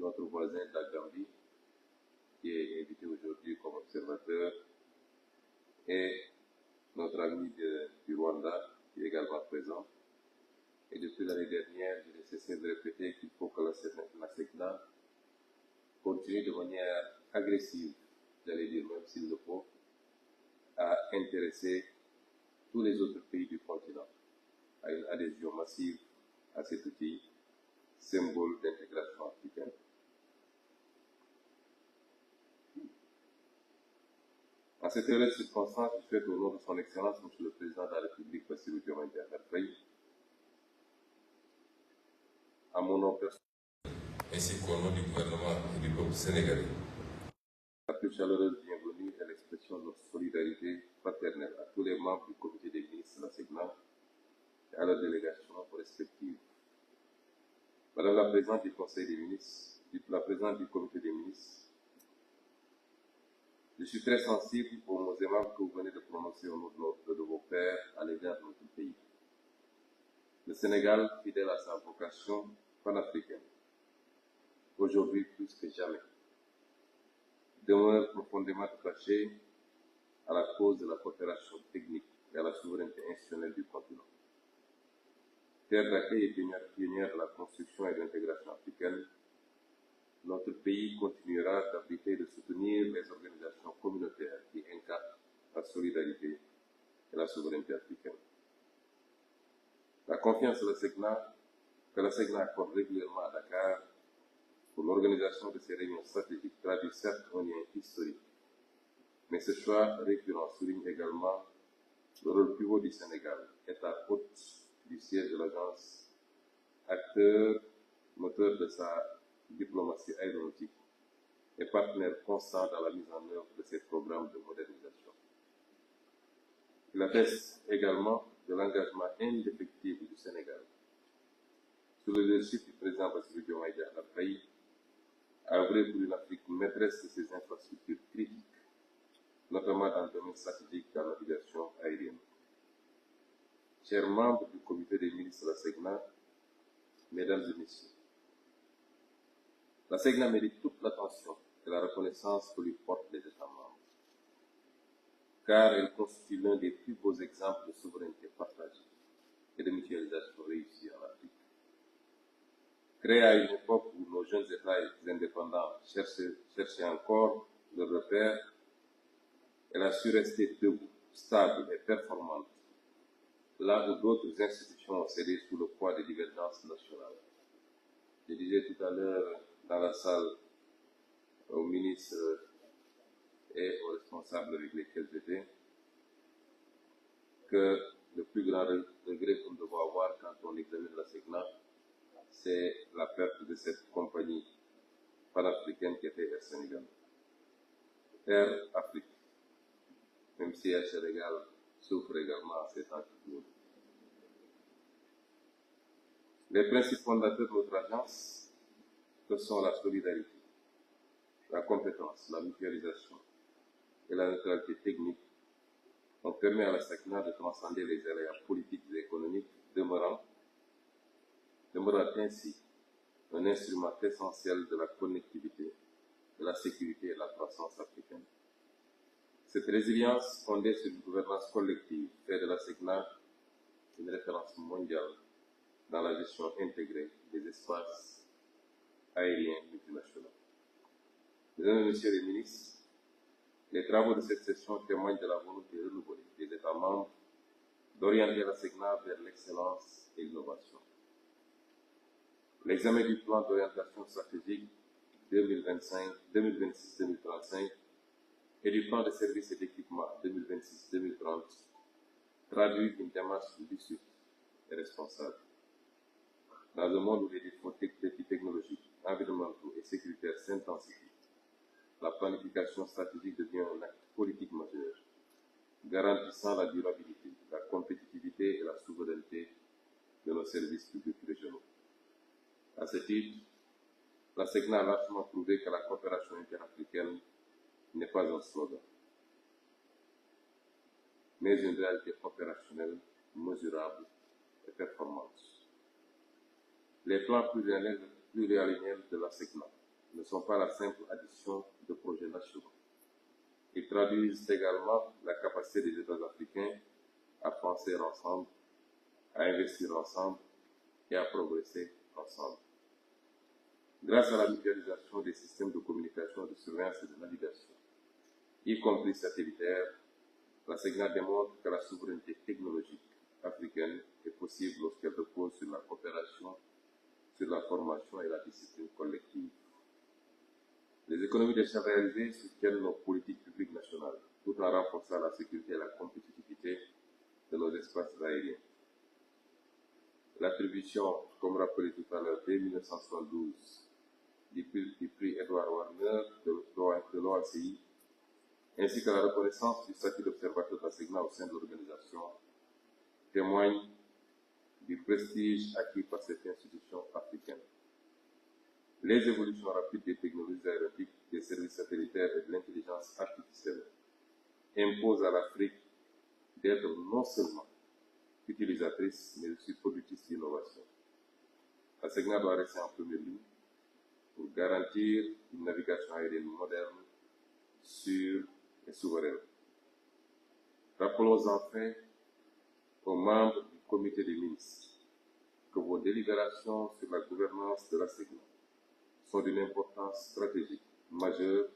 notre voisin de la Gambie, qui est invité aujourd'hui comme observateur, et notre ami du Rwanda, qui est également présent. Et depuis l'année dernière, je n'ai cessé de répéter qu'il faut que la SECNA continue de manière agressive, j'allais dire même s'il le faut, à intéresser tous les autres pays du continent à une adhésion massive à cet outil, symbole d'intégration africaine. En cette heureuse circonstance, je souhaite au nom de son Excellence, Monsieur le Président de la République, Bassirou Diomaye Diakhar Faye, à mon nom personnel, ainsi qu'au nom du gouvernement et du peuple sénégalais, la plus chaleureuse bienvenue et l'expression de notre solidarité fraternelle à tous les membres du comité des ministres de la SECNA et à leurs délégations respectives. Madame la Présidente du Conseil des ministres, la Présidente du comité des ministres, je suis très sensible aux mots aimables que vous venez de prononcer au nom de vos pères à l'égard de notre pays. Le Sénégal, fidèle à sa vocation panafricaine, aujourd'hui plus que jamais, demeure profondément attaché à la cause de la coopération technique et à la souveraineté institutionnelle du continent. Terre d'accueil et pionnière de la construction et de l'intégration africaine, notre pays continuera d'abriter et de soutenir les organisations communautaires qui incarnent la solidarité et la souveraineté africaine. La confiance que la SECNA accorde régulièrement à Dakar pour l'organisation de ces réunions stratégiques traduit certes un lien historique, mais ce choix récurrent souligne également le rôle pivot du Sénégal, état hôte du siège de l'agence, acteur, moteur de sa diplomatie aéronautique et partenaire constant dans la mise en œuvre de ces programmes de modernisation. Il atteste également de l'engagement indéfectible du Sénégal sous le leadership du président Bassirou Diomaye Diakhar Faye à œuvrer pour une Afrique maîtresse de ses infrastructures critiques, notamment dans le domaine stratégique de la navigation aérienne. Chers membres du comité des ministres de la SECNA, mesdames et messieurs, la SECNA mérite toute l'attention et la reconnaissance que lui portent les États membres, car elle constitue l'un des plus beaux exemples de souveraineté partagée et de mutualisation réussie en Afrique. Créée à une époque où nos jeunes États indépendants cherchaient encore leur repère, elle a su rester debout, stable et performante, là où d'autres institutions ont cédé sous le poids des divergences nationales. Je disais tout à l'heure dans la salle aux ministres et aux responsables avec lesquels j'étais que le plus grand regret que nous devons avoir quand on examine la SECNA, c'est la perte de cette compagnie panafricaine qui était Air Sénégal. Air Afrique, même si Air Sénégal souffre également à ces temps qui courent. Les principes fondateurs de notre agence, que sont la solidarité, la compétence, la mutualisation et la neutralité technique, ont permis à la SECNA de transcender les aléas politiques et économiques, demeurant ainsi un instrument essentiel de la connectivité, de la sécurité et de la croissance africaine. Cette résilience, fondée sur une gouvernance collective, fait de la SECNA une référence mondiale dans la gestion intégrée des espaces aériens multinationaux. Mesdames et Messieurs les ministres, les travaux de cette session témoignent de la volonté renouvelée des États membres d'orienter la SECNA vers l'excellence et l'innovation. L'examen du plan d'orientation stratégique 2026-2035 et du plan de services et d'équipement 2026-2030 traduit une démarche lucide et responsable. Dans un monde où les défis technologiques, environnementaux et sécuritaires s'intensifient, la planification stratégique devient un acte politique majeur, garantissant la durabilité, la compétitivité et la souveraineté de nos services publics régionaux. À ce titre, la SECNA a largement prouvé que la coopération interafricaine n'est pas un slogan, mais une réalité opérationnelle, mesurable et performante. Les plans pluriannuels de la SECNA ne sont pas la simple addition de projets nationaux. Ils traduisent également la capacité des États africains à penser ensemble, à investir ensemble et à progresser ensemble. Grâce à la mutualisation des systèmes de communication, de surveillance et de navigation, y compris satellitaire, la SECNA démontre que la souveraineté technologique africaine est possible lorsqu'elle repose sur la coopération, sur la formation et la discipline collective. Les économies décentralisées soutiennent nos politiques publiques nationales, tout en renforçant la sécurité et la compétitivité de nos espaces aériens. L'attribution, comme rappelé tout à l'heure, dès 1972, du prix Edward Warner de l'OACI, ainsi que la reconnaissance du statut d'observateur de la SECNA au sein de l'organisation, témoignent du prestige acquis par cette institution africaine. Les évolutions rapides des technologies aéronautiques, des services satellitaires et de l'intelligence artificielle imposent à l'Afrique d'être non seulement utilisatrice, mais aussi productrice d'innovation. La SECNA doit rester en première ligne pour garantir une navigation aérienne moderne, sûre et souveraine. Rappelons enfin aux membres du comité des ministres que vos délibérations sur la gouvernance de la SECNA sont d'une importance stratégique majeure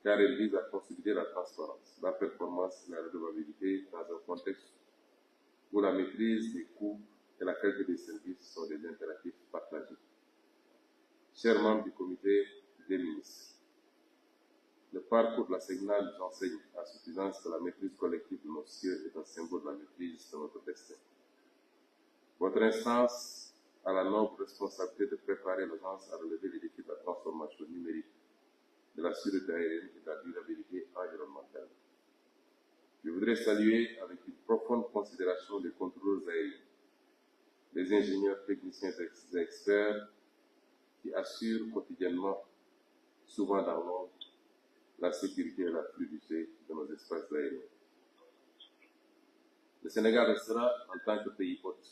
car elles visent à consolider la transparence, la performance et la redevabilité dans un contexte où la maîtrise des coûts et la qualité des services sont des impératifs partagés. Chers membres du comité des ministres, le parcours de la SECNA nous enseigne à suffisance que la maîtrise collective de nos cieux est un symbole de la maîtrise de notre destin. Votre instance a la noble responsabilité de préparer l'agence à relever les défis de la transformation numérique, de la sûreté aérienne et de la durabilité environnementale. Je voudrais saluer avec une profonde considération les contrôleurs aériens, les ingénieurs, techniciens et experts qui assurent quotidiennement, souvent dans l'ombre, la sécurité et la fluidité de nos espaces aériens. Le Sénégal restera, en tant que pays hôte,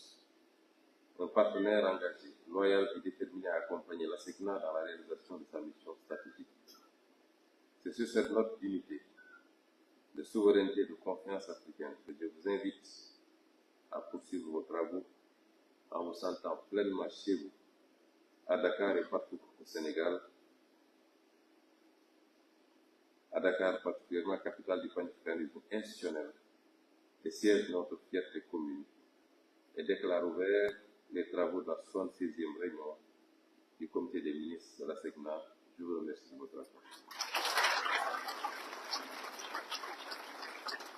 un partenaire engagé, loyal et déterminé à accompagner la SECNA dans la réalisation de sa mission stratégique. C'est sur cette note d'unité, de souveraineté et de confiance africaine que je vous invite à poursuivre vos travaux en vous sentant pleinement chez vous, à Dakar et partout au Sénégal, à Dakar particulièrement, capitale du panafricanisme institutionnel et siège de notre fierté commune, et déclare ouvert les travaux de la 76e réunion du comité des ministres de la SECNA. Je vous remercie de votre attention.